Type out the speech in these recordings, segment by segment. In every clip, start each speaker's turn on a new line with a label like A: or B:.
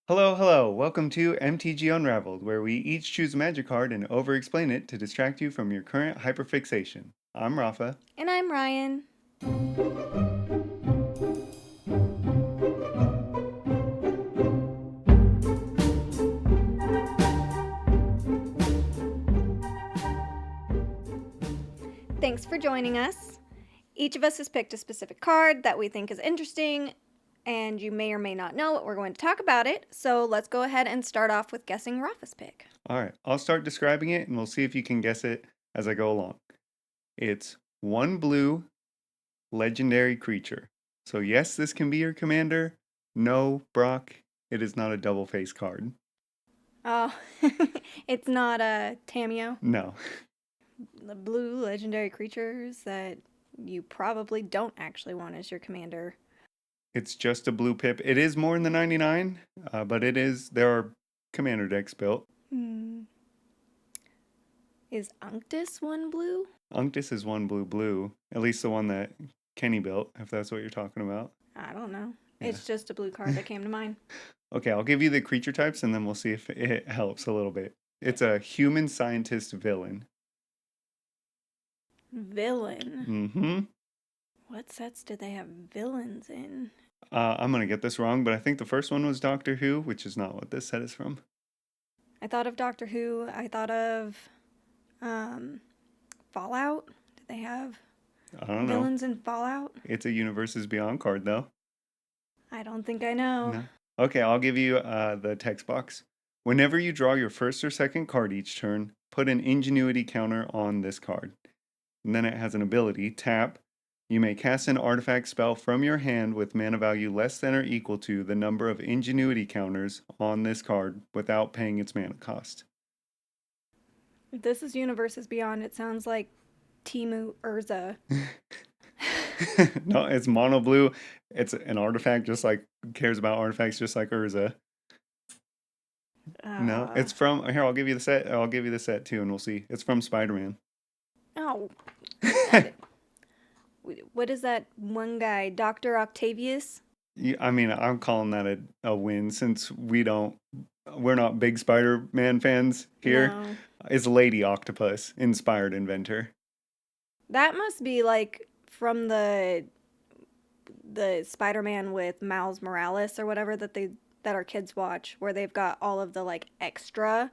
A: Hello, hello. Welcome to MTG Unraveled, where we each choose a magic card and over-explain it to distract you from your current hyperfixation. I'm Rafa.
B: And I'm Ryan. Thanks for joining us. Each of us has picked a specific card that we think is interesting, and you may or may not know what we're going to talk about it. So let's go ahead and start off with guessing Rafa's pick.
A: All right, I'll start describing it and we'll see if you can guess it as I go along. It's one blue legendary creature. So, yes, this can be your commander. No, Brock, it is not a double face card.
B: Oh, it's not a Tameo.
A: No,
B: The blue legendary creatures that you probably don't actually want as your commander.
A: it's just a blue pip. It is more in the 99, but there are commander decks built.
B: Hmm. Is Unctus one blue?
A: Unctus is one blue blue, at least the one that Kenny built, if that's what you're talking about.
B: I don't know.
A: Yeah.
B: It's just a blue card that came to mind.
A: Okay, I'll give you the creature types and then we'll see if it helps a little bit. It's a human scientist villain.
B: Villain.
A: Mm-hmm.
B: What sets do they have villains in?
A: I'm gonna get this wrong, but I think the first one was Doctor Who, which is not what this set is from.
B: I thought of Doctor Who. I thought of Fallout. Do they have
A: I don't know.
B: villains in Fallout?
A: It's a Universes Beyond card, though.
B: I don't think I know.
A: No. Okay, I'll give you the text box. Whenever you draw your first or second card each turn, put an Ingenuity counter on this card. And then it has an ability, tap. You may cast an artifact spell from your hand with mana value less than or equal to the number of Ingenuity counters on this card without paying its mana cost.
B: If this is Universes Beyond, it sounds like Timu Urza.
A: No, it's mono blue. It's an artifact cares about artifacts just like Urza. No, it's from here, I'll give you the set. I'll give you the set too and we'll see. It's from Spider-Man.
B: Oh. What is that one guy? Dr. Octavius?
A: Yeah, I mean, I'm calling that a win since we're not big Spider-Man fans here.
B: No.
A: It's Lady Octopus, inspired inventor.
B: That must be like from the Spider-Man with Miles Morales or whatever that our kids watch, where they've got all of the like extra.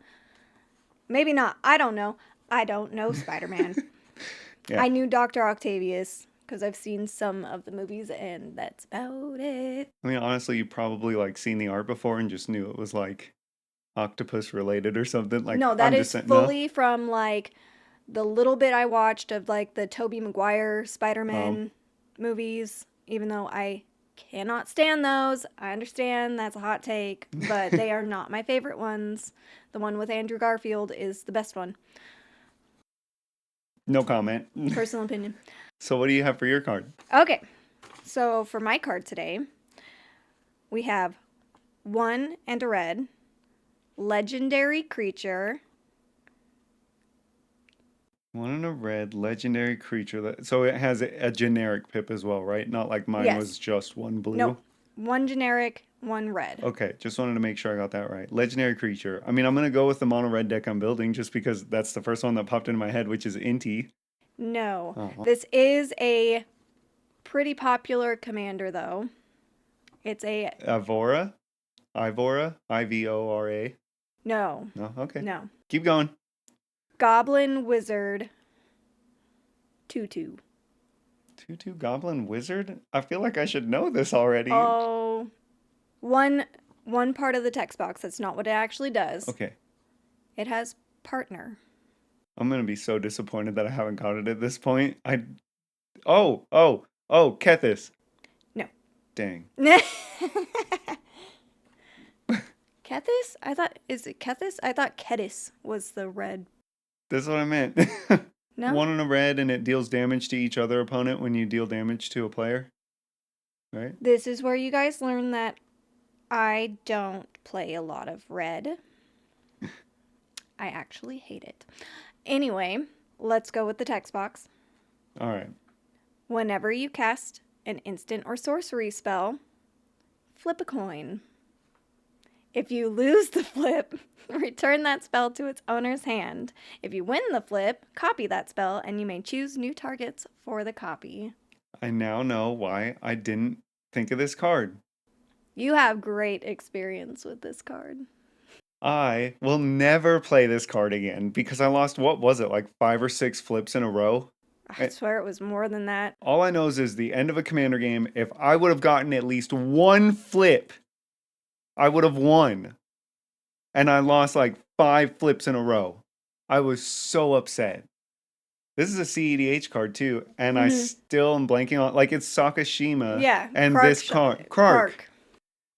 B: Maybe not. I don't know. I don't know Spider-Man.
A: Yeah.
B: I knew Dr. Octavius because I've seen some of the movies, and that's about it.
A: I mean, honestly, you probably seen the art before and just knew it was like octopus related or something. Like,
B: No, that
A: I'm
B: is
A: just saying,
B: fully from like the little bit I watched of like the Tobey Maguire Spider-Man movies, even though I cannot stand those. I understand that's a hot take, but they are not my favorite ones. The one with Andrew Garfield is the best one.
A: no comment.
B: Personal opinion.
A: So what do you have for your card?
B: Okay, so for my card today, we have 1 and a red, legendary creature.
A: 1 and a red, legendary creature. So it has a generic pip as well, right? Not like mine
B: Yes.
A: was just 1 blue.
B: Nope. 1 generic, 1 red.
A: Okay, just wanted to make sure I got that right. Legendary creature. I mean, I'm going to go with the mono red deck I'm building just because that's the first one that popped into my head, which is Inti.
B: No.
A: Oh.
B: This is a pretty popular commander, though. It's a...
A: Ivora? Ivora?
B: No.
A: No? Okay.
B: No.
A: Keep going.
B: Goblin Wizard 2/2.
A: 2/2 Goblin Wizard? I feel like I should know this already.
B: Oh. One part of the text box. That's not what it actually does.
A: Okay.
B: It has partner.
A: I'm going to be so disappointed that I haven't got it at this point. Oh, Kethis.
B: No.
A: Dang.
B: Kethis? Is it Kethis? I thought Kedis was the red.
A: That's what I meant.
B: No?
A: 1 and a red, and it deals damage to each other opponent when you deal damage to a player. Right?
B: This is where you guys learn that I don't play a lot of red. I actually hate it. Anyway, let's go with the text box.
A: All right.
B: Whenever you cast an instant or sorcery spell, flip a coin. If you lose the flip, return that spell to its owner's hand. If you win the flip, copy that spell, and you may choose new targets for the copy.
A: I now know why I didn't think of this card.
B: You have great experience with this card.
A: I will never play this card again because I lost, what was it, like 5 or 6 flips in a row?
B: I swear it was more than that.
A: All I know is the end of a commander game, if I would have gotten at least one flip, I would have won. And I lost like 5 flips in a row. I was so upset. This is a CEDH card too, and I still am blanking on, like, it's Sakashima.
B: Yeah,
A: and this card, Krark.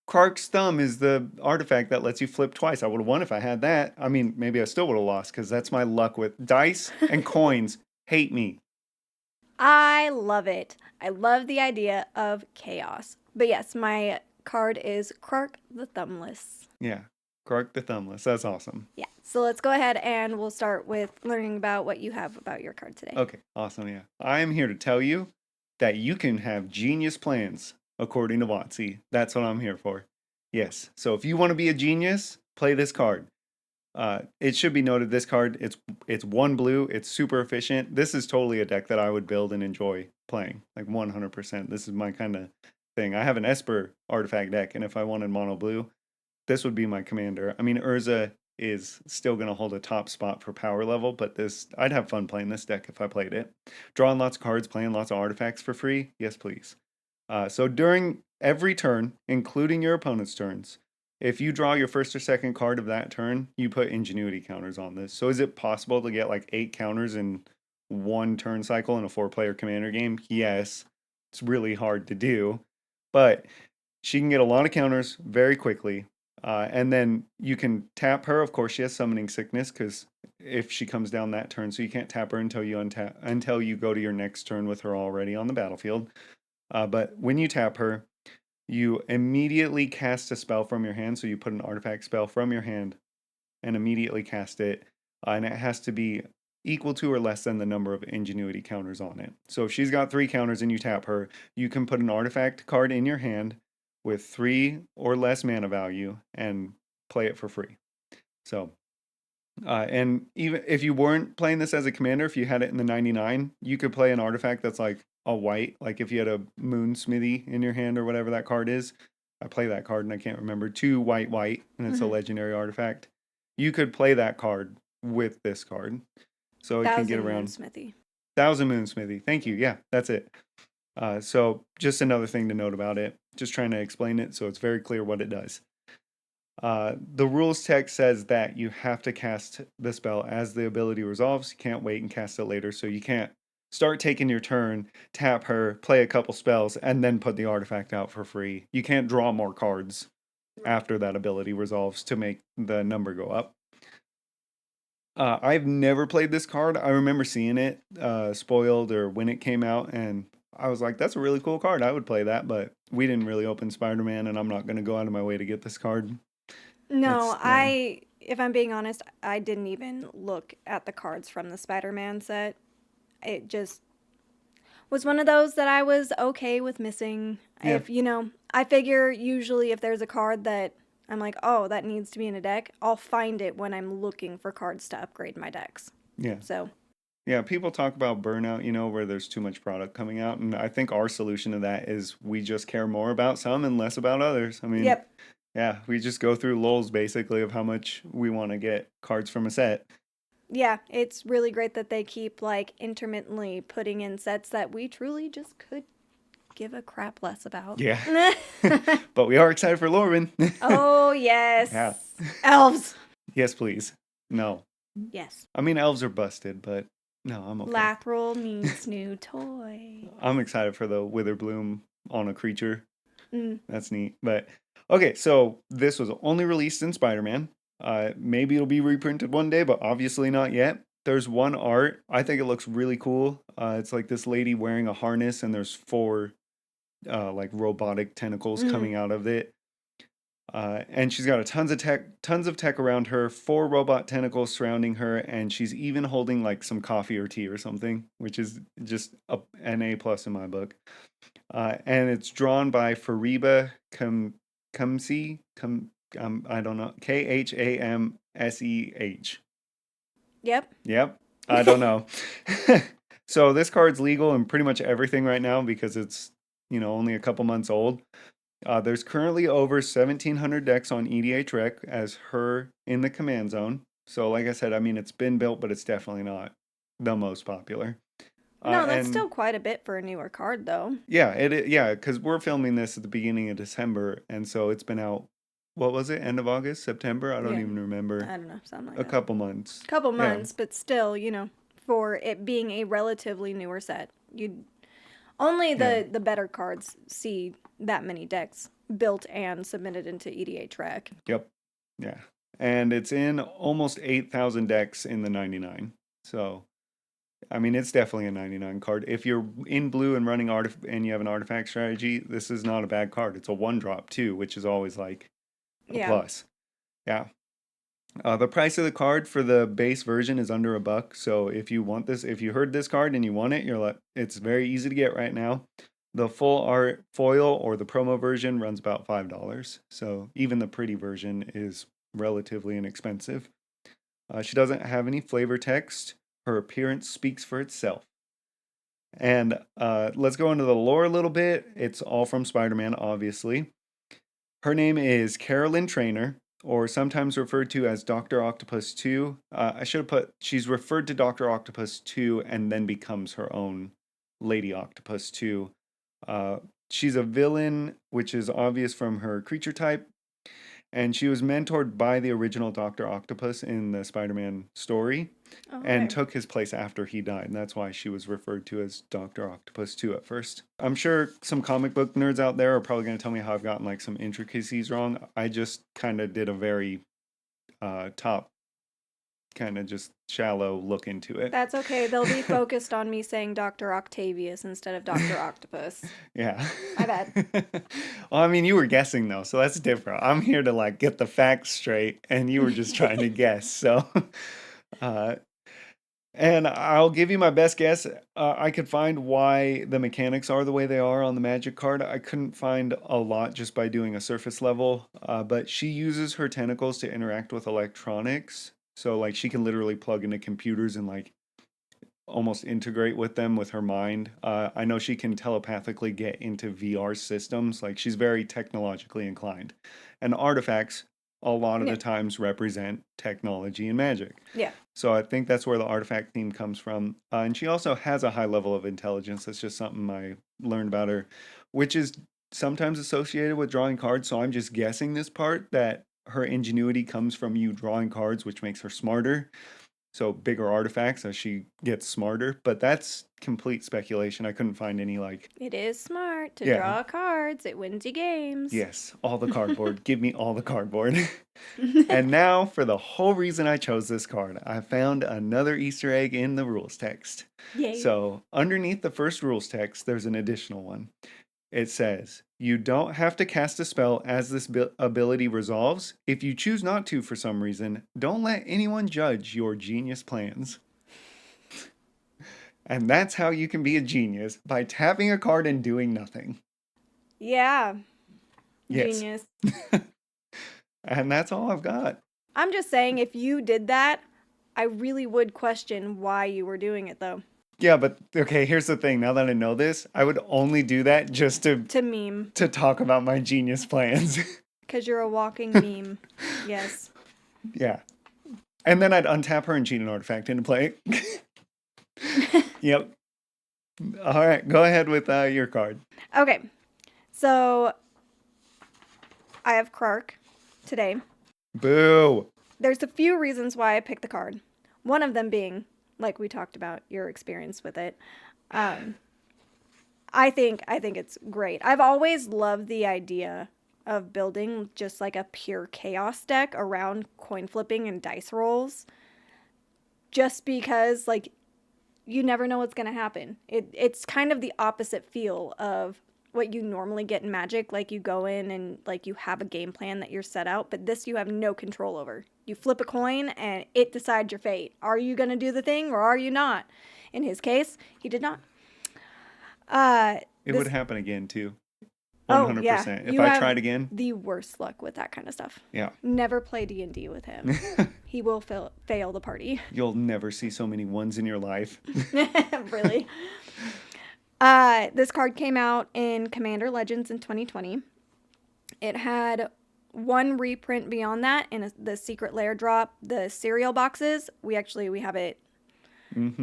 A: Krark's Thumb is the artifact that lets you flip twice. I would have won if I had that. I mean, maybe I still would have lost because that's my luck with dice and coins. Hate me.
B: I love it. I love the idea of chaos. But yes, my card is Krark the Thumbless.
A: Yeah, Krark the Thumbless. That's awesome.
B: Yeah, so let's go ahead and we'll start with learning about what you have about your card today.
A: Okay, awesome, yeah. I am here to tell you that you can have genius plans, according to WotC. That's what I'm here for. Yes, so if you want to be a genius, play this card. It should be noted, this card, it's 1 blue, it's super efficient. This is totally a deck that I would build and enjoy playing, like 100%. This is my kind of thing. I have an Esper artifact deck, and if I wanted mono blue, this would be my commander. I mean, Urza is still going to hold a top spot for power level, but I'd have fun playing this deck if I played it. Drawing lots of cards, playing lots of artifacts for free? Yes, please. So during every turn, including your opponent's turns, if you draw your first or second card of that turn, you put ingenuity counters on this. So is it possible to get like 8 counters in 1 turn cycle in a 4-player commander game? Yes. It's really hard to do, but she can get a lot of counters very quickly. And then you can tap her. Of course, she has Summoning Sickness because if she comes down that turn, so you can't tap her until you go to your next turn with her already on the battlefield. But when you tap her, you immediately cast a spell from your hand. So you put an artifact spell from your hand and immediately cast it. And it has to be equal to or less than the number of ingenuity counters on it. So if she's got 3 counters and you tap her, you can put an artifact card in your hand with 3 or less mana value and play it for free. So, and even if you weren't playing this as a commander, if you had it in the 99, you could play an artifact that's like a white, like if you had a Moon Smithy in your hand or whatever that card is. I play that card and I can't remember. 2 white, and it's a legendary artifact. You could play that card with this card. So it can get around.
B: Smithy.
A: 1000 Moon Smithy. Thank you. Yeah, that's it. So just another thing to note about it. Just trying to explain it so it's very clear what it does. The rules text says that you have to cast the spell as the ability resolves. You can't wait and cast it later. So you can't start taking your turn, tap her, play a couple spells, and then put the artifact out for free. You can't draw more cards after that ability resolves to make the number go up. I've never played this card. I remember seeing it spoiled or when it came out, and I was like, that's a really cool card. I would play that, but we didn't really open Spider-Man, and I'm not going to go out of my way to get this card.
B: No, if I'm being honest, I didn't even look at the cards from the Spider-Man set. It just was one of those that I was okay with missing.
A: Yeah.
B: If, I figure usually if there's a card that I'm like, oh, that needs to be in a deck, I'll find it when I'm looking for cards to upgrade my decks.
A: Yeah.
B: So.
A: Yeah, people talk about burnout, where there's too much product coming out. And I think our solution to that is we just care more about some and less about others. I mean,
B: yep.
A: Yeah, we just go through lulls basically of how much we want to get cards from a set.
B: Yeah, it's really great that they keep intermittently putting in sets that we truly just could give a crap less about.
A: Yeah. But we are excited for Lorwyn.
B: Oh, yes.
A: Yeah.
B: Elves.
A: Yes, please. No.
B: Yes.
A: I mean, elves are busted, but no, I'm okay.
B: Lathril needs new toy.
A: I'm excited for the Witherbloom on a creature.
B: Mm.
A: That's neat. But okay, so this was only released in Spider-Man. Maybe it'll be reprinted one day, but obviously not yet. There's one art. I think it looks really cool. It's like this lady wearing a harness, and there's 4 robotic tentacles coming out of it. And she's got tons of tech around her, 4 robot tentacles surrounding her, and she's even holding some coffee or tea or something, which is just an A+ in my book. And it's drawn by Fariba Kamsi. I don't know. Khamseh.
B: Yep.
A: Yep. I don't know. So this card's legal in pretty much everything right now because it's, only a couple months old. There's currently over 1,700 decks on EDH Rec as her in the command zone. So like I said, I mean, it's been built, but it's definitely not the most popular.
B: No, that's
A: And
B: still quite a bit for a newer card, though.
A: yeah, because we're filming this at the beginning of December, and so it's been out, what was it, end of August, September? I don't
B: Yeah.
A: even remember.
B: I don't know, something like
A: A
B: that.
A: couple months.
B: Couple
A: Yeah.
B: months, but still, for it being a relatively newer set, only the better cards see that many decks built and submitted into EDH Rec.
A: Yep. Yeah. And it's in almost 8,000 decks in the 99. So, I mean, it's definitely a 99 card. If you're in blue and running and you have an artifact strategy, this is not a bad card. It's a 1-drop too, which is always like a plus. Yeah. The price of the card for the base version is under $1. So if you want this, if you heard this card and you want it, it's very easy to get right now. The full art foil or the promo version runs about $5. So even the pretty version is relatively inexpensive. She doesn't have any flavor text. Her appearance speaks for itself. And let's go into the lore a little bit. It's all from Spider-Man, obviously. Her name is Carolyn Traynor, or sometimes referred to as Dr. Octopus 2. I should have put, she's referred to Dr. Octopus 2 and then becomes her own Lady Octopus 2. She's a villain, which is obvious from her creature type. And she was mentored by the original Dr. Octopus in the Spider-Man story and took his place after he died. And that's why she was referred to as Dr. Octopus 2 at first. I'm sure some comic book nerds out there are probably going to tell me how I've gotten like some intricacies wrong. I just kind of did a very top, kind of just shallow look into it.
B: That's okay. They'll be focused on me saying Dr. Octavius instead of Dr. Octopus.
A: Yeah.
B: My bad.
A: Well, I mean, you were guessing though, so that's different. I'm here to like get the facts straight, and you were just trying to guess. So, and I'll give you my best guess. I could find why the mechanics are the way they are on the Magic card. I couldn't find a lot just by doing a surface level, but she uses her tentacles to interact with electronics. So, like, she can literally plug into computers and like almost integrate with them with her mind. I know she can telepathically get into VR systems. Like, she's very technologically inclined. And artifacts, a lot of the times, represent technology and magic.
B: Yeah.
A: So I think that's where the artifact theme comes from. And she also has a high level of intelligence. That's just something I learned about her, which is sometimes associated with drawing cards. So I'm just guessing this part that her ingenuity comes from you drawing cards, which makes her smarter. So bigger artifacts as she gets smarter. But that's complete speculation. I couldn't find any like...
B: It is smart to draw cards. It wins you games.
A: Yes, all the cardboard. Give me all the cardboard. And now for the whole reason I chose this card. I found another Easter egg in the rules text.
B: Yay.
A: So underneath the first rules text, there's an additional one. It says, you don't have to cast a spell as this ability resolves. If you choose not to for some reason, don't let anyone judge your genius plans. And that's how you can be a genius, by tapping a card and doing nothing.
B: Yeah.
A: Yes.
B: Genius.
A: And that's all I've got.
B: I'm just saying, if you did that, I really would question why you were doing it, though.
A: Yeah, but okay, here's the thing. Now that I know this, I would only do that just to
B: meme.
A: To talk about my genius plans.
B: Because you're a walking meme. Yes.
A: Yeah. And then I'd untap her and cheat an artifact into play. Yep. All right, go ahead with your card.
B: Okay. So, I have Clark today.
A: Boo.
B: There's a few reasons why I picked the card. One of them being, like we talked about, your experience with it. I think it's great. I've always loved the idea of building just like a pure chaos deck around coin flipping and dice rolls. Just because, like, you never know what's going to happen. It's kind of the opposite feel of what you normally get in Magic. Like, you go in and, like, you have a game plan that you're set out, but this you have no control over. You flip a coin and it decides your fate. Are you going to do the thing or are you not? In his case, he did not.
A: It would happen again, too.
B: Oh, yeah.
A: 100%. If
B: You
A: I
B: have
A: tried again,
B: the worst luck with that kind of stuff.
A: yeah.
B: Never play D&D with him. He will fail the party.
A: You'll never see so many ones in your life.
B: Really. This card came out in Commander Legends in 2020. It had one reprint beyond that in the Secret Lair drop, the cereal boxes. We have it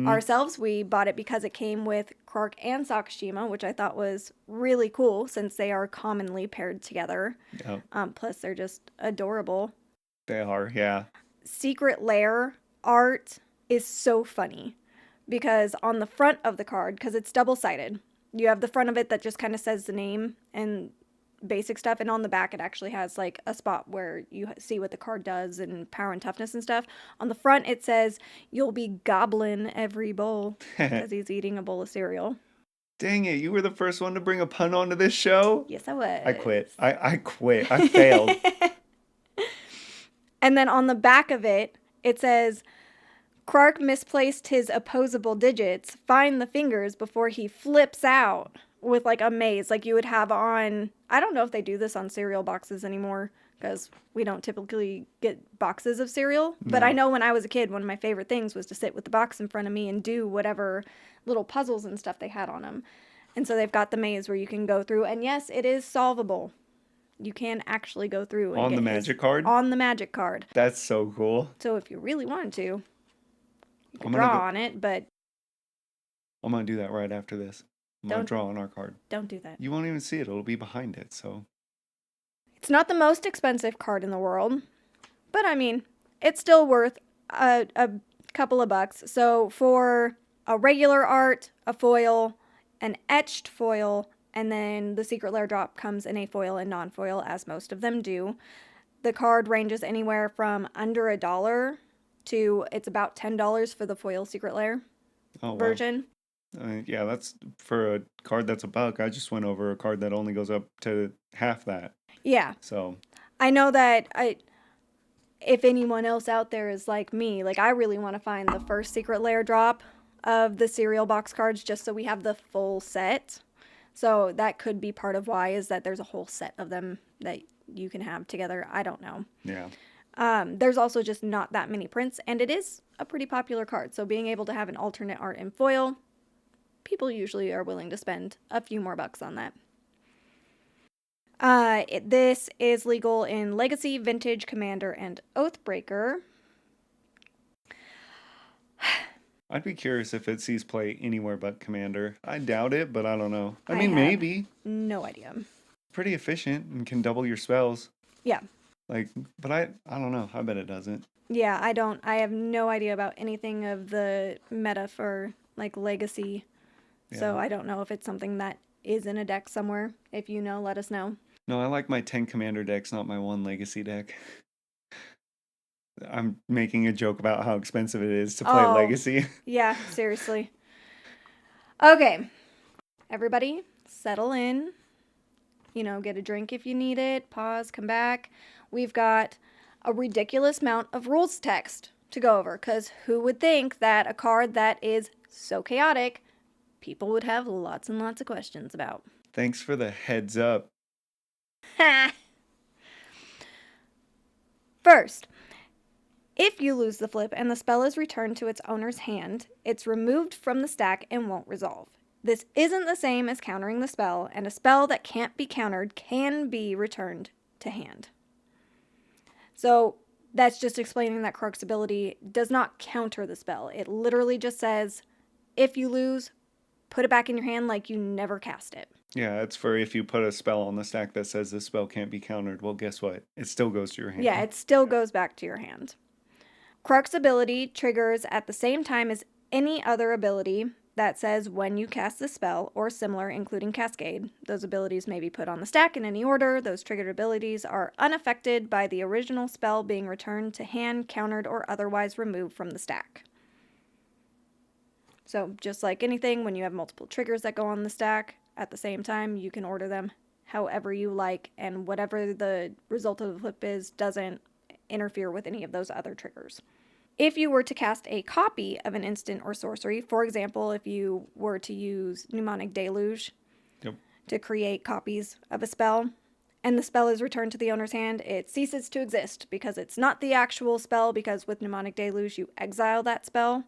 B: ourselves. We bought it because it came with Krark and Sakashima, which I thought was really cool since they are commonly paired together.
A: Yep.
B: Plus, they're just adorable.
A: They are, yeah.
B: Secret Lair art is so funny because on the front of the card, because it's double-sided, you have the front of it that just kind of says the name and basic stuff, and on the back it actually has like a spot where you see what the card does and power and toughness and stuff. On the front it says you'll be goblin every bowl because he's eating a bowl of cereal.
A: Dang it, you were the first one to bring a pun onto this show?
B: Yes, I was.
A: I quit. I quit. I failed.
B: And then on the back of it, it says, Krark misplaced his opposable digits. Find the fingers before he flips out with like a maze like you would have on, I don't know if they do this on cereal boxes anymore because we don't typically get boxes of cereal. No. But I know when I was a kid, one of my favorite things was to sit with the box in front of me and do whatever little puzzles and stuff they had on them. And so they've got the maze where you can go through. And yes, it is solvable. You can actually go through. And
A: on the magic card?
B: On the magic card.
A: That's so cool.
B: So if you really wanted to, you could draw on it, but...
A: I'm going to do that right after this. I'm going to draw on our card.
B: Don't do that.
A: You won't even see it. It'll be behind it, so...
B: It's not the most expensive card in the world, but I mean, it's still worth a couple of bucks. So for a regular art, a foil, an etched foil, and then the Secret Lair drop comes in a foil and non-foil, as most of them do. The card ranges anywhere from under $1 to it's about $10 for the foil Secret Lair version.
A: Yeah, that's for a card that's $1. I just went over a card that only goes up to half that.
B: Yeah.
A: So
B: I know that if anyone else out there is like me, like I really want to find the first Secret Lair drop of the cereal box cards just so we have the full set. So that could be part of why is that there's a whole set of them that you can have together. I don't know.
A: Yeah.
B: There's also just not that many prints, and it is a pretty popular card. So being able to have an alternate art in foil, people usually are willing to spend a few more bucks on that. This is legal in Legacy, Vintage, Commander, and Oathbreaker.
A: I'd be curious if it sees play anywhere but Commander. I doubt it, but I don't know. I mean,
B: have
A: maybe.
B: No idea.
A: Pretty efficient and can double your spells.
B: Yeah.
A: But I don't know. I bet it doesn't.
B: Yeah, I have no idea about anything of the meta for, like, Legacy. Yeah. So I don't know if it's something that is in a deck somewhere. If you know, let us know.
A: No, I like my 10 Commander decks, not my 1 Legacy deck. I'm making a joke about how expensive it is to play Legacy.
B: Yeah, seriously. Okay. Everybody, settle in. You know, get a drink if you need it. Pause, come back. We've got a ridiculous amount of rules text to go over, because who would think that a card that is so chaotic, people would have lots and lots of questions about.
A: Thanks for the heads up.
B: First, if you lose the flip and the spell is returned to its owner's hand, it's removed from the stack and won't resolve. This isn't the same as countering the spell, and a spell that can't be countered can be returned to hand. So that's just explaining that Krark's ability does not counter the spell. It literally just says, if you lose, put it back in your hand like you never cast it.
A: Yeah, it's for if you put a spell on the stack that says this spell can't be countered, well, guess what? It still goes to your hand.
B: Yeah, it still goes back to your hand. Krark's ability triggers at the same time as any other ability that says when you cast the spell or similar, including Cascade. Those abilities may be put on the stack in any order. Those triggered abilities are unaffected by the original spell being returned to hand, countered, or otherwise removed from the stack. So just like anything, when you have multiple triggers that go on the stack at the same time, you can order them however you like, and whatever the result of the flip is doesn't interfere with any of those other triggers. If you were to cast a copy of an instant or sorcery, for example, if you were to use Mnemonic Deluge,
A: yep,
B: to create copies of a spell, and the spell is returned to the owner's hand, it ceases to exist because it's not the actual spell, because with Mnemonic Deluge you exile that spell.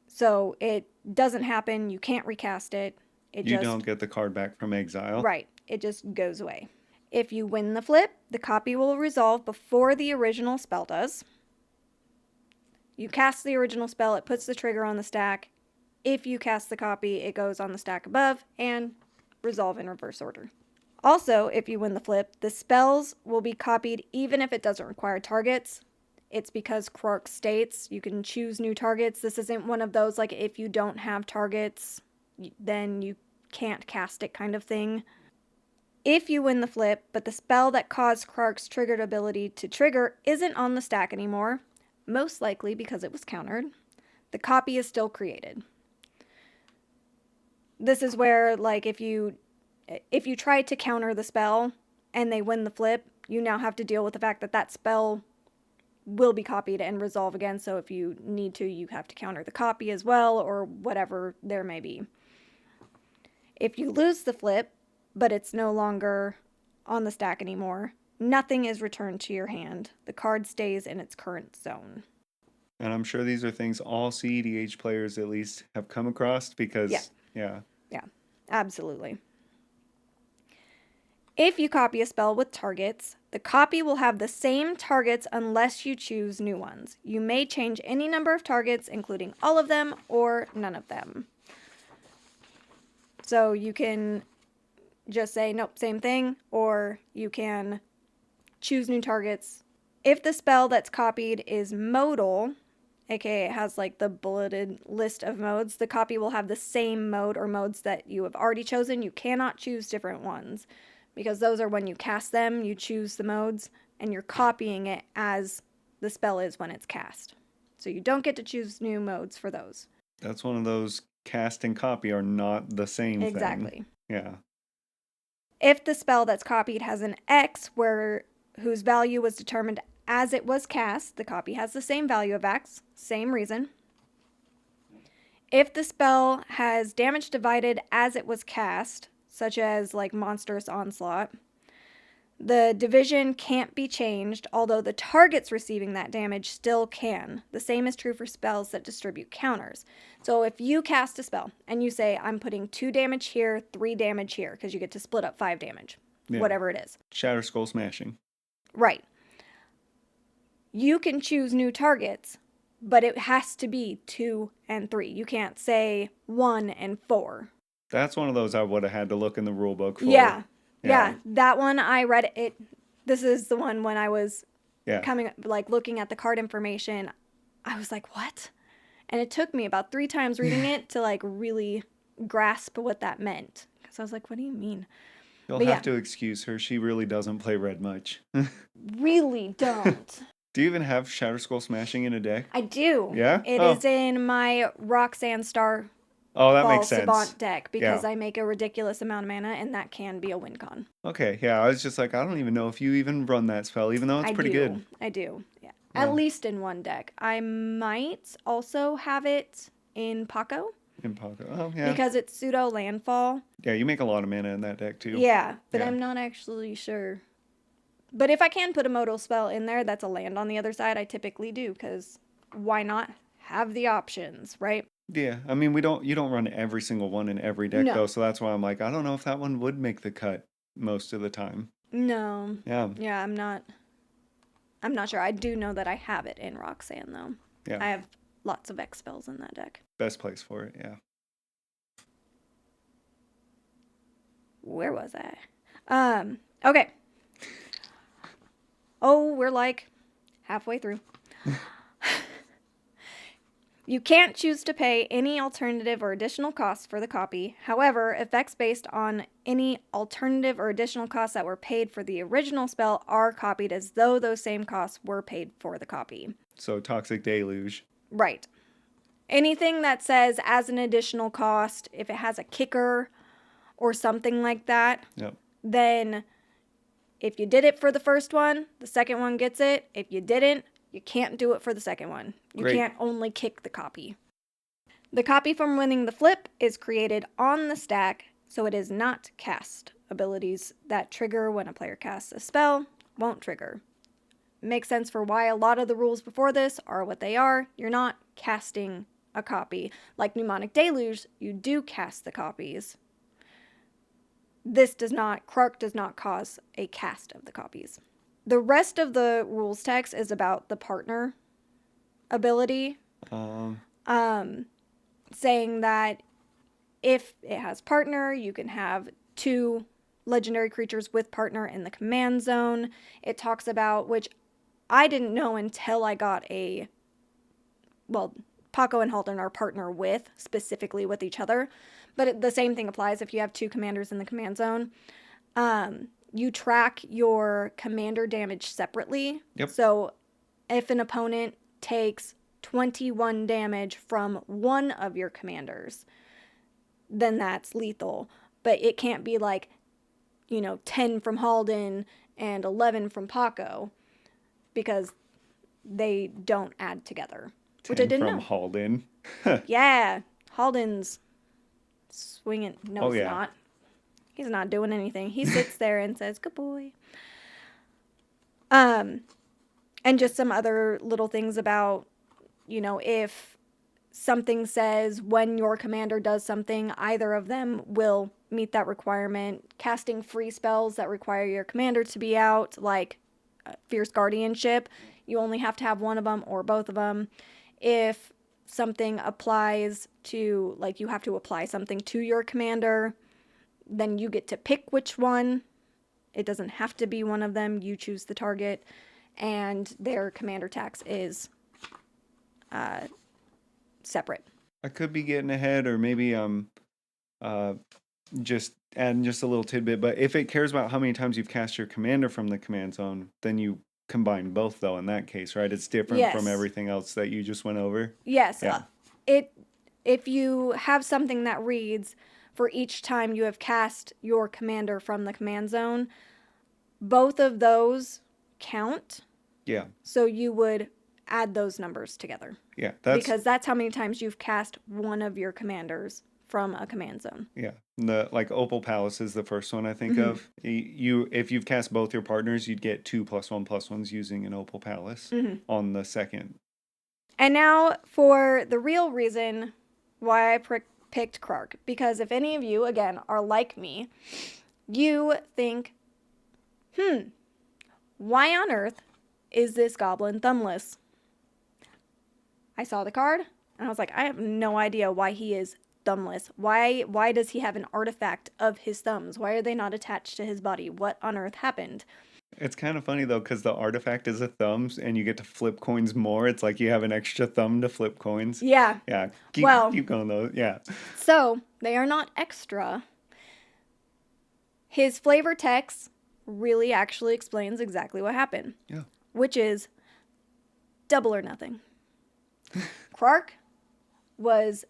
B: So it doesn't happen, you can't recast it.
A: You don't get the card back from exile.
B: Right, it just goes away. If you win the flip, the copy will resolve before the original spell does. You cast the original spell, it puts the trigger on the stack. If you cast the copy, it goes on the stack above and resolve in reverse order. Also, if you win the flip, the spells will be copied even if it doesn't require targets. It's because Quark states you can choose new targets. This isn't one of those, like, if you don't have targets, then you can't cast it kind of thing. If you win the flip, but the spell that caused Quark's triggered ability to trigger isn't on the stack anymore, most likely because it was countered, the copy is still created. This is where, like, if you try to counter the spell and they win the flip, you now have to deal with the fact that that spell will be copied and resolve again. So if you need to, you have to counter the copy as well, or whatever there may be. If you lose the flip, but it's no longer on the stack anymore, nothing is returned to your hand. The card stays in its current zone.
A: And I'm sure these are things all CEDH players at least have come across because, yeah,
B: absolutely. If you copy a spell with targets, the copy will have the same targets unless you choose new ones. You may change any number of targets, including all of them or none of them. So you can just say, nope, same thing, or you can choose new targets. If the spell that's copied is modal, aka it has like the bulleted list of modes, the copy will have the same mode or modes that you have already chosen. You cannot choose different ones, because those are when you cast them, you choose the modes, and you're copying it as the spell is when it's cast. So you don't get to choose new modes for those.
A: That's one of those cast and copy are not the same thing.
B: Exactly.
A: Yeah.
B: If the spell that's copied has an X whose value was determined as it was cast, the copy has the same value of X, same reason. If the spell has damage divided as it was cast, such as like Monstrous Onslaught, the division can't be changed, although the targets receiving that damage still can. The same is true for spells that distribute counters. So if you cast a spell and you say, I'm putting 2 damage here, 3 damage here, because you get to split up 5 damage, whatever it is.
A: Shatter Skull Smashing.
B: Right. You can choose new targets, but it has to be 2 and 3. You can't say 1 and 4.
A: That's one of those I would have had to look in the rule book for.
B: Yeah, that one I read it. This is the one when I was looking at the card information. I was like, what? And it took me about 3 times reading it to like really grasp what that meant. Because I was like, what do you mean?
A: You'll have to excuse her. She really doesn't play red much.
B: Really don't.
A: Do you even have Shatter Skull Smashing in a deck?
B: I do.
A: Yeah?
B: It is in my Roxanne Star
A: that makes sense.
B: Savant deck, because I make a ridiculous amount of mana, and that can be a win con.
A: Okay, yeah, I was just like, I don't even know if you even run that spell, even though it's pretty good.
B: I do, yeah. At least in one deck. I might also have it in Paco.
A: In Paco, oh yeah.
B: Because it's pseudo landfall.
A: Yeah, you make a lot of mana in that deck too.
B: Yeah, but I'm not actually sure. But if I can put a modal spell in there that's a land on the other side, I typically do, because why not have the options, right?
A: Yeah, I mean, you don't run every single one in every deck though, so that's why I'm like, I don't know if that one would make the cut most of the time.
B: No.
A: Yeah.
B: Yeah, I'm not sure. I do know that I have it in Roxanne though.
A: Yeah.
B: I have lots of X spells in that deck.
A: Best place for it, yeah.
B: Where was I? Okay. Oh, we're like halfway through. You can't choose to pay any alternative or additional costs for the copy. However, effects based on any alternative or additional costs that were paid for the original spell are copied as though those same costs were paid for the copy.
A: So Toxic Deluge.
B: Right. Anything that says as an additional cost, if it has a kicker or something like that, then if you did it for the first one, the second one gets it. If you didn't, you can't do it for the second one. You can't only kick the copy. The copy from winning the flip is created on the stack, So it is not cast. Abilities that trigger when a player casts a spell won't trigger. Makes sense for why a lot of the rules before this are what they are. You're not casting a copy. Like Mnemonic Deluge, you do cast the copies. This does not, Krark does not cause a cast of the copies. The rest of the rules text is about the partner ability. Saying that if it has partner, you can have 2 legendary creatures with partner in the command zone. It talks about, which I didn't know until I got Paco and Halden are partner with, specifically with each other. But the same thing applies if you have 2 commanders in the command zone. You track your commander damage separately.
A: Yep.
B: So if an opponent takes 21 damage from one of your commanders, then that's lethal. But it can't be like, 10 from Halden and 11 from Paco, because they don't add together. Which I didn't
A: from
B: know.
A: Halden.
B: Yeah, Halden's swinging. No, he's
A: yeah.
B: not. He's not doing anything. He sits there and says, "Good boy." And just some other little things about, if something says when your commander does something, either of them will meet that requirement. Casting free spells that require your commander to be out, like Fierce Guardianship, you only have to have one of them or both of them. If something applies to, like, you have to apply something to your commander, then you get to pick which one. It doesn't have to be one of them. You choose the target, and their commander tax is separate.
A: I could be getting ahead, or maybe just adding just a little tidbit. But if it cares about how many times you've cast your commander from the command zone, then you combine both, though, in that case, right? It's different from everything else that you just went over.
B: Yes.
A: Yeah.
B: If you have something that reads, for each time you have cast your commander from the command zone, both of those count.
A: Yeah.
B: So you would add those numbers together.
A: Yeah.
B: Because that's how many times you've cast one of your commanders from a command zone.
A: Yeah. Like Opal Palace is the first one I think of. If you've cast both your partners, you'd get 2 +1/+1s using an Opal Palace on the second.
B: And now for the real reason why I picked Krark. Because if any of you, again, are like me, you think, why on earth is this goblin thumbless? I saw the card, and I was like, I have no idea why he is thumbless. Why does he have an artifact of his thumbs? Why are they not attached to his body? What on earth happened?
A: It's kind of funny, though, because the artifact is a thumbs, and you get to flip coins more. It's like you have an extra thumb to flip coins.
B: Yeah.
A: Yeah. Keep going, though. Yeah.
B: So, they are not extra. His flavor text really actually explains exactly what happened.
A: Yeah.
B: Which is double or nothing. Krark was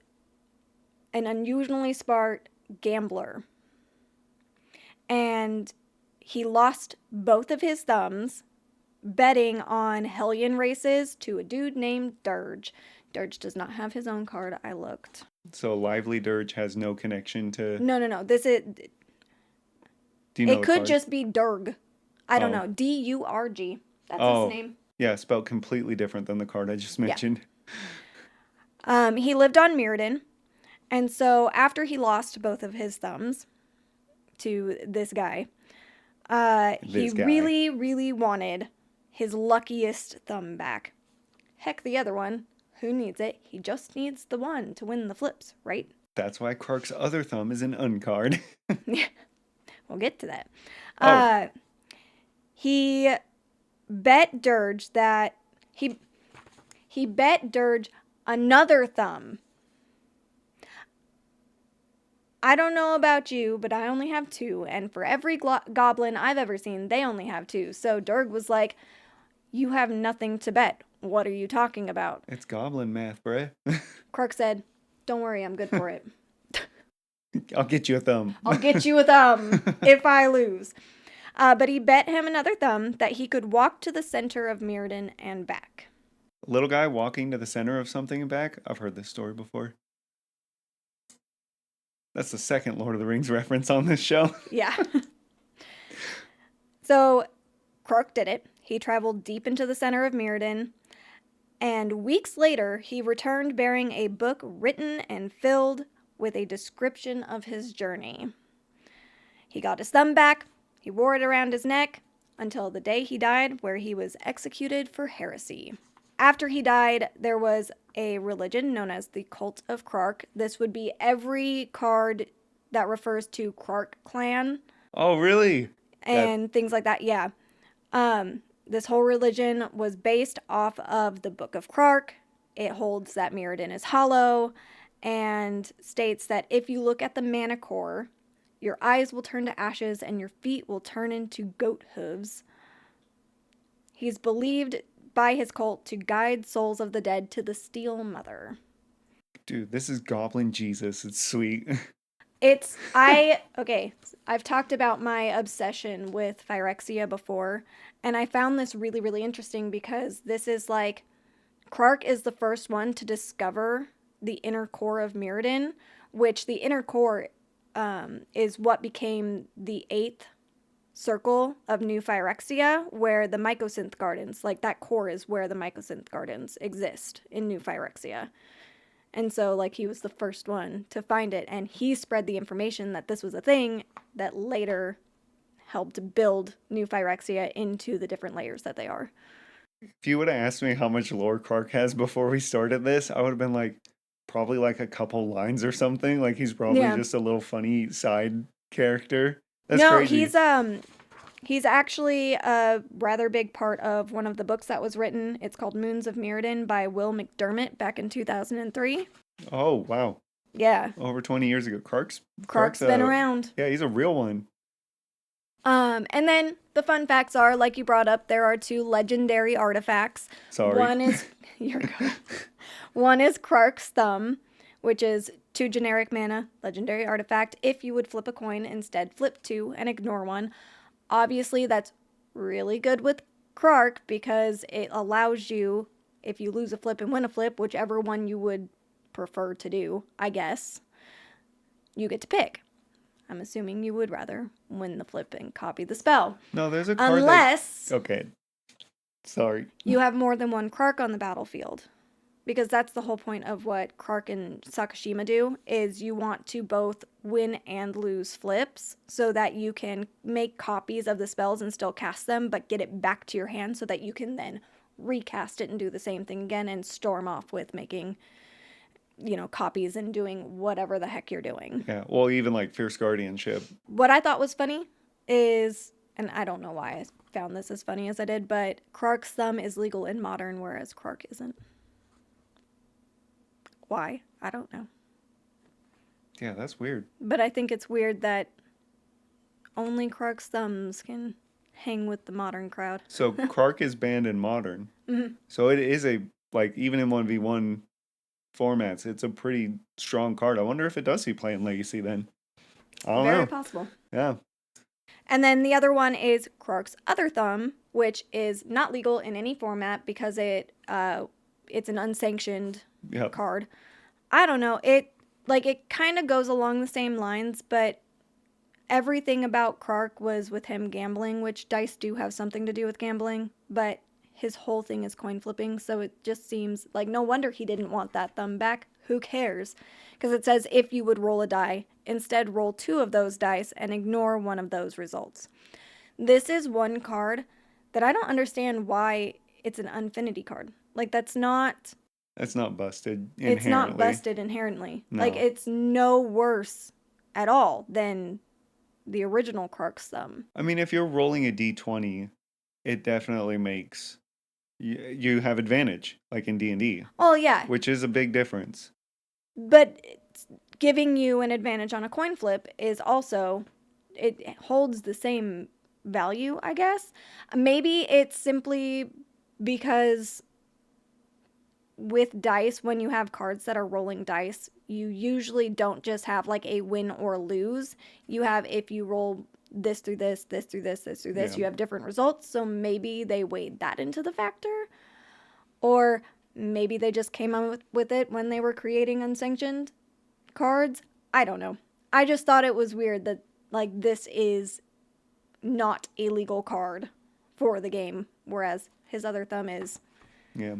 B: an unusually smart gambler. And he lost both of his thumbs betting on Hellion races to a dude named Dirge. Dirge does not have his own card. I looked.
A: So Lively Dirge has no connection to...
B: No. This is...
A: Do you know
B: it could just be Durg. I don't know. D-U-R-G. That's his name.
A: Yeah, spelled completely different than the card I just mentioned.
B: Yeah. He lived on Mirrodin. And so after he lost both of his thumbs to this guy, he really, really wanted his luckiest thumb back. Heck, the other one, who needs it? He just needs the one to win the flips, right?
A: That's why Krark's other thumb is an uncard.
B: We'll get to that. He bet Dirge that he bet Dirge another thumb. I don't know about you, but I only have 2, and for every goblin I've ever seen, they only have 2. So Durg was like, you have nothing to bet. What are you talking about?
A: It's goblin math, bruh.
B: Krark said, don't worry, I'm good for it.
A: I'll get you a thumb.
B: I'll get you a thumb if I lose. But he bet him another thumb that he could walk to the center of Mirrodin and back.
A: Little guy walking to the center of something and back? I've heard this story before. That's the second Lord of the Rings reference on this show.
B: Yeah. So Krark did it. He traveled deep into the center of Mirrodin, and weeks later, he returned bearing a book written and filled with a description of his journey. He got his thumb back, he wore it around his neck, until the day he died, where he was executed for heresy. After he died, there was a religion known as the Cult of Krark. This would be every card that refers to Krark clan.
A: Oh, really?
B: And things like that, yeah. This whole religion was based off of the Book of Krark. It holds that Mirrodin is hollow and states that if you look at the mana core, your eyes will turn to ashes and your feet will turn into goat hooves. He's believed by his cult to guide souls of the dead to the Steel Mother.
A: Dude, this is Goblin Jesus. It's sweet.
B: I've talked about my obsession with Phyrexia before, and I found this really, really interesting because this is like, Krark is the first one to discover the inner core of Mirrodin, which the inner core is what became the 8th circle of New Phyrexia, where the Mycosynth Gardens, like that core is where the Mycosynth Gardens exist in New Phyrexia. And so, like, he was the first one to find it, and he spread the information that this was a thing that later helped build New Phyrexia into the different layers that they are.
A: If you would have asked me how much lore Krark has before we started this, I would have been like, probably like a couple lines or something. Like, he's probably just a little funny side character. That's crazy.
B: He's actually a rather big part of one of the books that was written. It's called Moons of Mirrodin by Will McDermott back in 2003.
A: Oh, wow.
B: Yeah.
A: Over 20 years ago. Krark's
B: been around.
A: Yeah, he's a real one.
B: And then the fun facts are, like you brought up, there are 2 legendary artifacts.
A: Sorry.
B: One is One is Krark's Thumb, which is 2 generic mana, legendary artifact. If you would flip a coin, instead flip 2 and ignore 1. Obviously, that's really good with Krark because it allows you, if you lose a flip and win a flip, whichever one you would prefer to do, I guess, you get to pick. I'm assuming you would rather win the flip and copy the spell.
A: No, there's a card Okay. Sorry.
B: You have more than one Krark on the battlefield. Because that's the whole point of what Krark and Sakashima do, is you want to both win and lose flips so that you can make copies of the spells and still cast them, but get it back to your hand so that you can then recast it and do the same thing again and storm off with making, copies and doing whatever the heck you're doing.
A: Yeah, well, even like Fierce Guardianship.
B: What I thought was funny is, and I don't know why I found this as funny as I did, but Krark's Thumb is legal in Modern, whereas Krark isn't. Why? I don't know.
A: Yeah, that's weird.
B: But I think it's weird that only Krark's Thumbs can hang with the Modern crowd.
A: So Krark is banned in Modern. Mm-hmm. So it is even in 1v1 formats, it's a pretty strong card. I wonder if it does see play in Legacy then. I don't know.
B: Very possible.
A: Yeah.
B: And then the other one is Krark's Other Thumb, which is not legal in any format because it's an unsanctioned card. I don't know. It kind of goes along the same lines, but everything about Krark was with him gambling, which dice do have something to do with gambling, but his whole thing is coin flipping, so it just seems like no wonder he didn't want that thumb back. Who cares? Because it says if you would roll a die, instead roll 2 of those dice and ignore one of those results. This is one card that I don't understand why it's an Unfinity card. Like, that's not
A: busted inherently.
B: It's not busted inherently.
A: No.
B: Like, it's no worse at all than the original Krark's Thumb.
A: I mean, if you're rolling a d20, it definitely makes you have advantage, like in D&D.
B: Oh, yeah.
A: Which is a big difference.
B: But giving you an advantage on a coin flip is also, it holds the same value, I guess. Maybe it's simply because with dice, when you have cards that are rolling dice, you usually don't just have like a win or lose. You have, if you roll this through this, this through this, this through this,
A: Yeah.
B: You have different results. So maybe they weighed that into the factor. Or maybe they just came up with it when they were creating unsanctioned cards. I don't know. I just thought it was weird that, like, this is not a legal card for the game, whereas his other thumb is.
A: Yeah.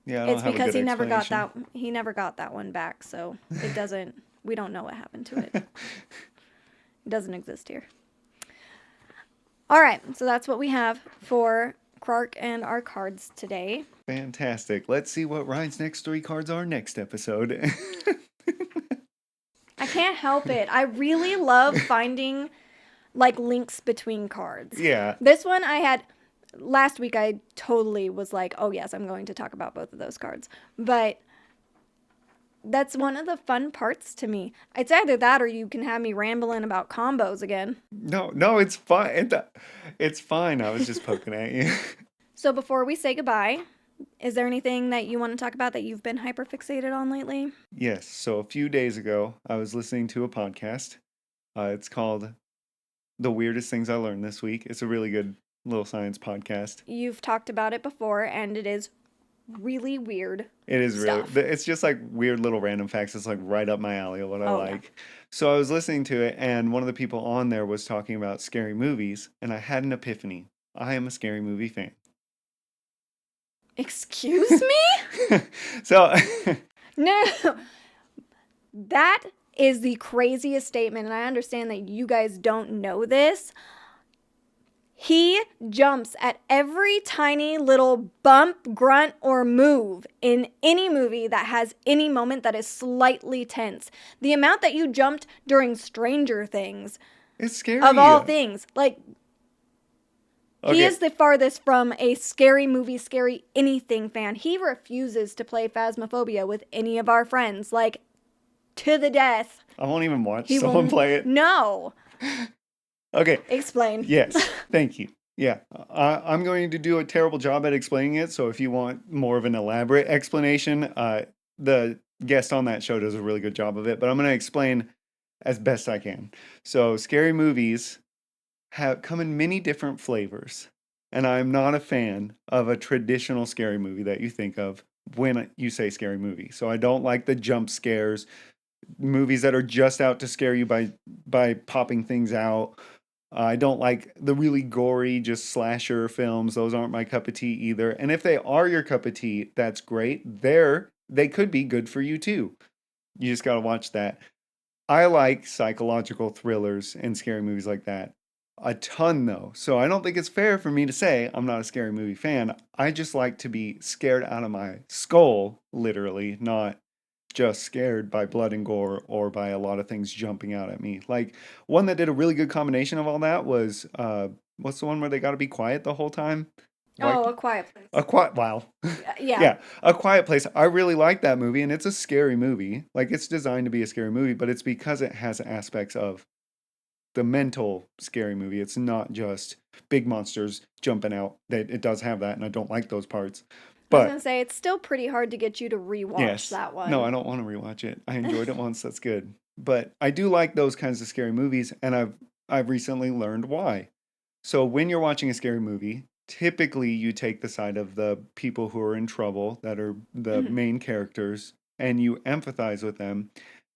A: Yeah, I
B: It's
A: don't have a
B: because
A: good
B: he never got
A: explanation.
B: he never got that one back, so it doesn't, we don't know what happened to it. It doesn't exist here. All right, so that's what we have for Clark and our cards today.
A: Fantastic. Let's see what Ryan's next 3 cards are next episode.
B: I can't help it. I really love finding, like, links between cards.
A: Yeah.
B: This one I had last week. I totally was like, oh yes, I'm going to talk about both of those cards. But that's one of the fun parts to me. It's either that or you can have me rambling about combos again.
A: No, it's fine. It's fine. I was just poking at you.
B: So before we say goodbye, is there anything that you want to talk about that you've been hyper-fixated on lately?
A: Yes. So a few days ago, I was listening to a podcast. It's called The Weirdest Things I Learned This Week. It's a really good little science podcast.
B: You've talked about it before, and it is really weird.
A: It is
B: stuff.
A: really, it's just like weird little random facts. It's like right up my alley of what I
B: Oh,
A: like.
B: yeah.
A: So I was listening to it, and one of the people on there was talking about scary movies, and I had an epiphany. I am a scary movie fan.
B: Excuse me?
A: So,
B: No. That is the craziest statement, and I understand that you guys don't know this. He jumps at every tiny little bump, grunt, or move in any movie that has any moment that is slightly tense. The amount that you jumped during Stranger Things,
A: it's scary.
B: of all things, like, he
A: Okay.
B: is the farthest from a scary movie, scary anything fan. He refuses to play Phasmophobia with any of our friends, like, to the death.
A: I won't even watch
B: He
A: someone
B: will
A: play it.
B: No.
A: Okay.
B: Explain.
A: Yes. Thank you. Yeah. I'm going to do a terrible job at explaining it. So if you want more of an elaborate explanation, the guest on that show does a really good job of it. But I'm going to explain as best I can. So scary movies come in many different flavors. And I'm not a fan of a traditional scary movie that you think of when you say scary movie. So I don't like the jump scares, movies that are just out to scare you by popping things out. I don't like the really gory, just slasher films. Those aren't my cup of tea either. And if they are your cup of tea, that's great. They could be good for you too. You just got to watch that. I like psychological thrillers and scary movies like that a ton, though. So I don't think it's fair for me to say I'm not a scary movie fan. I just like to be scared out of my skull, literally, not just scared by blood and gore or by a lot of things jumping out at me. Like, one that did a really good combination of all that was what's the one where they got to be quiet the whole time?
B: Oh, A Quiet Place.
A: Wow.
B: Yeah.
A: Yeah, A Quiet Place. I really like that movie, and it's a scary movie. Like, it's designed to be a scary movie, but it's because it has aspects of the mental scary movie. It's not just big monsters jumping out. It does have that, and I don't like those parts.
B: I was
A: But
B: going to say, it's still pretty hard to get you to rewatch
A: yes,
B: that one.
A: no, I don't want to rewatch it. I enjoyed it once. That's good. But I do like those kinds of scary movies, and I've recently learned why. So when you're watching a scary movie, typically you take the side of the people who are in trouble, that are the main characters, and you empathize with them.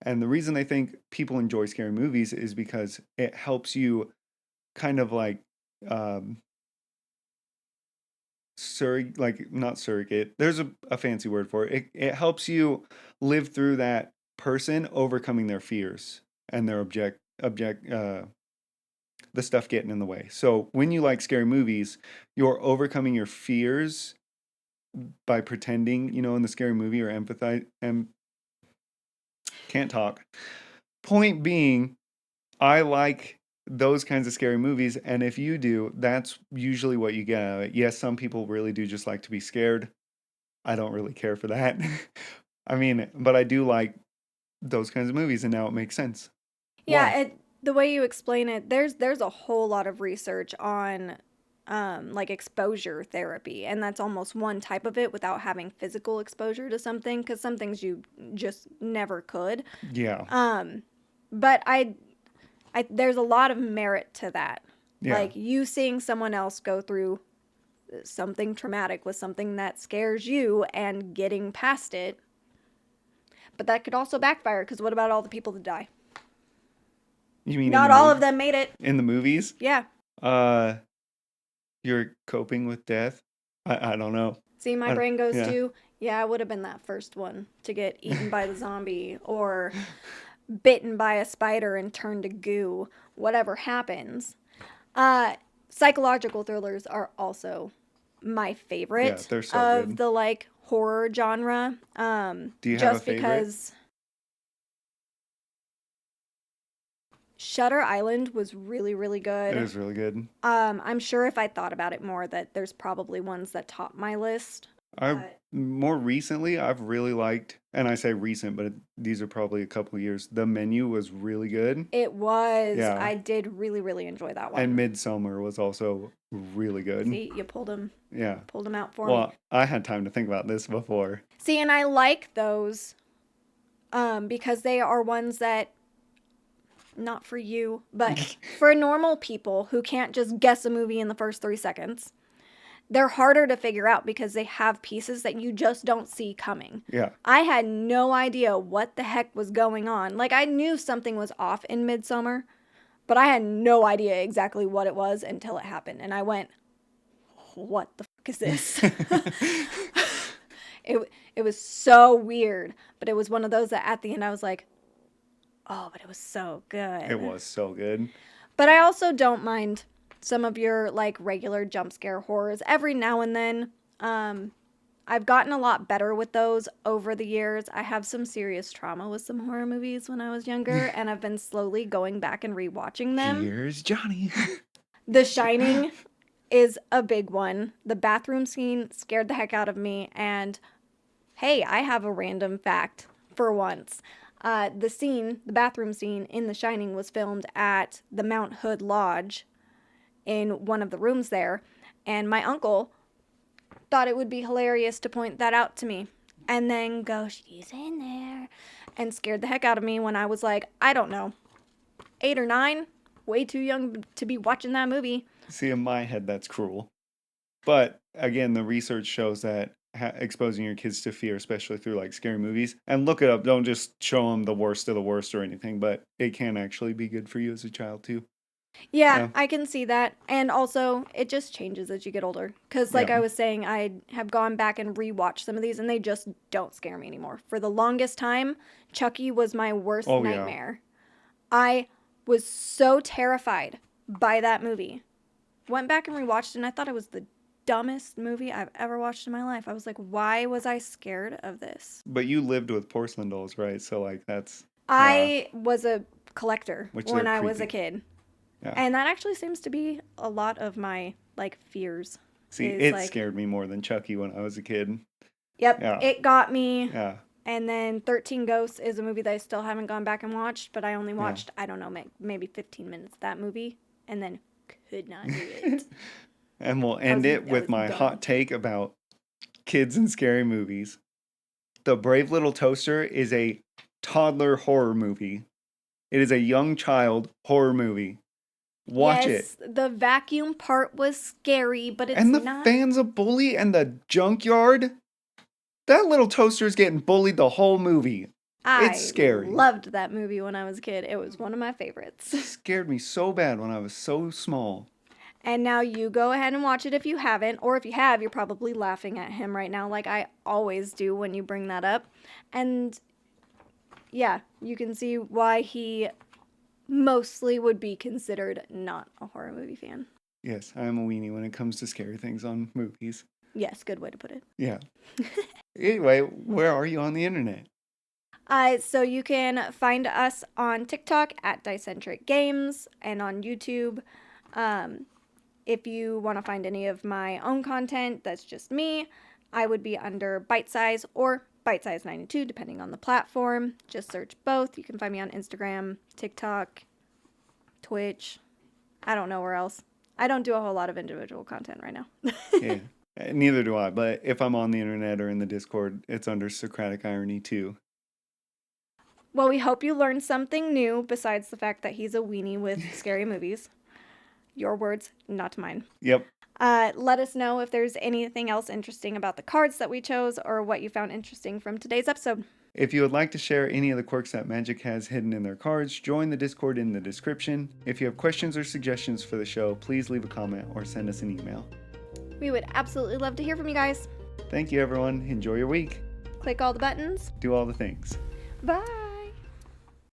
A: And the reason I think people enjoy scary movies is because it helps you kind of like not surrogate. There's a fancy word for it. It helps you live through that person overcoming their fears and their the stuff getting in the way. So when you like scary movies, you're overcoming your fears by pretending, in the scary movie, or empathize. And can't talk. Point being, I like those kinds of scary movies, and if you do, that's usually what you get out of it. Yes, some people really do just like to be scared. I don't really care for that. I mean, but I do like those kinds of movies, and now it makes sense.
B: Yeah, the way you explain it, there's a whole lot of research on like exposure therapy, and that's almost one type of it without having physical exposure to something, because some things you just never could.
A: Yeah.
B: But I there's a lot of merit to that.
A: Yeah.
B: Like, you seeing someone else go through something traumatic with something that scares you and getting past it. But that could also backfire, because what about all the people that die?
A: You mean
B: Not all of them made it.
A: in the movies?
B: Yeah.
A: You're coping with death? I don't know.
B: See, my brain goes
A: yeah.
B: to, yeah, it would have been that first one to get eaten by the zombie or bitten by a spider and turned to goo. Whatever happens. Psychological thrillers are also my favorite
A: Yeah, they're so
B: of
A: good.
B: the like horror genre.
A: Do you have
B: just
A: a favorite?
B: because Shutter Island was really, really good.
A: It was really good.
B: I'm sure if I thought about it more that there's probably ones that top my list.
A: More recently, I've really liked, and I say recent, but these are probably a couple of years. The Menu was really good.
B: It was.
A: Yeah.
B: I did really, really enjoy that one.
A: And Midsummer was also really good.
B: See, you pulled them out for me.
A: Well, I had time to think about this before.
B: See, and I like those because they are ones that, not for you, but for normal people who can't just guess a movie in the first 3 seconds. They're harder to figure out because they have pieces that you just don't see coming.
A: Yeah.
B: I had no idea what the heck was going on. Like, I knew something was off in Midsummer, but I had no idea exactly what it was until it happened. And I went, what the fuck is this? It was so weird, but it was one of those that at the end I was like, oh, but it was so good.
A: It was so good.
B: But I also don't mind some of your like regular jump scare horrors every now and then. I've gotten a lot better with those over the years. I have some serious trauma with some horror movies when I was younger, and I've been slowly going back and rewatching them.
A: Here's Johnny.
B: The Shining is a big one. The bathroom scene scared the heck out of me, and hey, I have a random fact for once. The bathroom scene in The Shining was filmed at the Mount Hood Lodge in one of the rooms there, and my uncle thought it would be hilarious to point that out to me and then go, she's in there, and scared the heck out of me when I was like, I don't know, 8 or 9, way too young to be watching that movie.
A: See, in my head, that's cruel. But again, the research shows that exposing your kids to fear, especially through like scary movies, and look it up, don't just show them the worst of the worst or anything, but it can actually be good for you as a child too.
B: Yeah, I can see that. And also, it just changes as you get older. Because, like I was saying, I have gone back and rewatched some of these, and they just don't scare me anymore. For the longest time, Chucky was my worst nightmare. Yeah. I was so terrified by that movie. Went back and rewatched it, and I thought it was the dumbest movie I've ever watched in my life. I was like, why was I scared of this?
A: But you lived with porcelain dolls, right? So, like, that's...
B: I was a collector when I was a kid. Yeah. And that actually seems to be a lot of my, like, fears.
A: See, it scared me more than Chucky when I was a kid.
B: Yep, it got me.
A: Yeah.
B: And then 13 Ghosts is a movie that I still haven't gone back and watched, but I only watched, I don't know, maybe 15 minutes of that movie, and then could not do it.
A: And we'll end it with my hot take about kids and scary movies. The Brave Little Toaster is a toddler horror movie. It is a young child horror movie. Watch it.
B: The vacuum part was scary, but it's
A: not. And
B: the
A: fans of Bully and the junkyard. That little toaster is getting bullied the whole movie. It's scary.
B: I loved that movie when I was a kid. It was one of my favorites.
A: It scared me so bad when I was so small.
B: And now you go ahead and watch it if you haven't, or if you have, you're probably laughing at him right now like I always do when you bring that up. And yeah, you can see why he mostly would be considered not a horror movie fan.
A: Yes, I am a weenie when it comes to scary things on movies.
B: Yes, good way to put it.
A: Yeah. Anyway, where are you on the internet?
B: So you can find us on TikTok at Dicentric Games and on YouTube. If you want to find any of my own content, that's just me. I would be under Bytesize or Bytesize 92, depending on the platform. Just search both. You can find me on Instagram, TikTok, Twitch. I don't know where else. I don't do a whole lot of individual content right now.
A: Yeah, neither do I. But if I'm on the internet or in the Discord, it's under Socratic Irony too.
B: Well, we hope you learned something new besides the fact that he's a weenie with scary movies. Your words, not mine.
A: Yep.
B: Let us know if there's anything else interesting about the cards that we chose or what you found interesting from today's episode.
A: If you would like to share any of the quirks that Magic has hidden in their cards, join the Discord in the description. If you have questions or suggestions for the show, please leave a comment or send us an email.
B: We would absolutely love to hear from you guys.
A: Thank you, everyone. Enjoy your week.
B: Click all the buttons.
A: Do all the things.
B: Bye.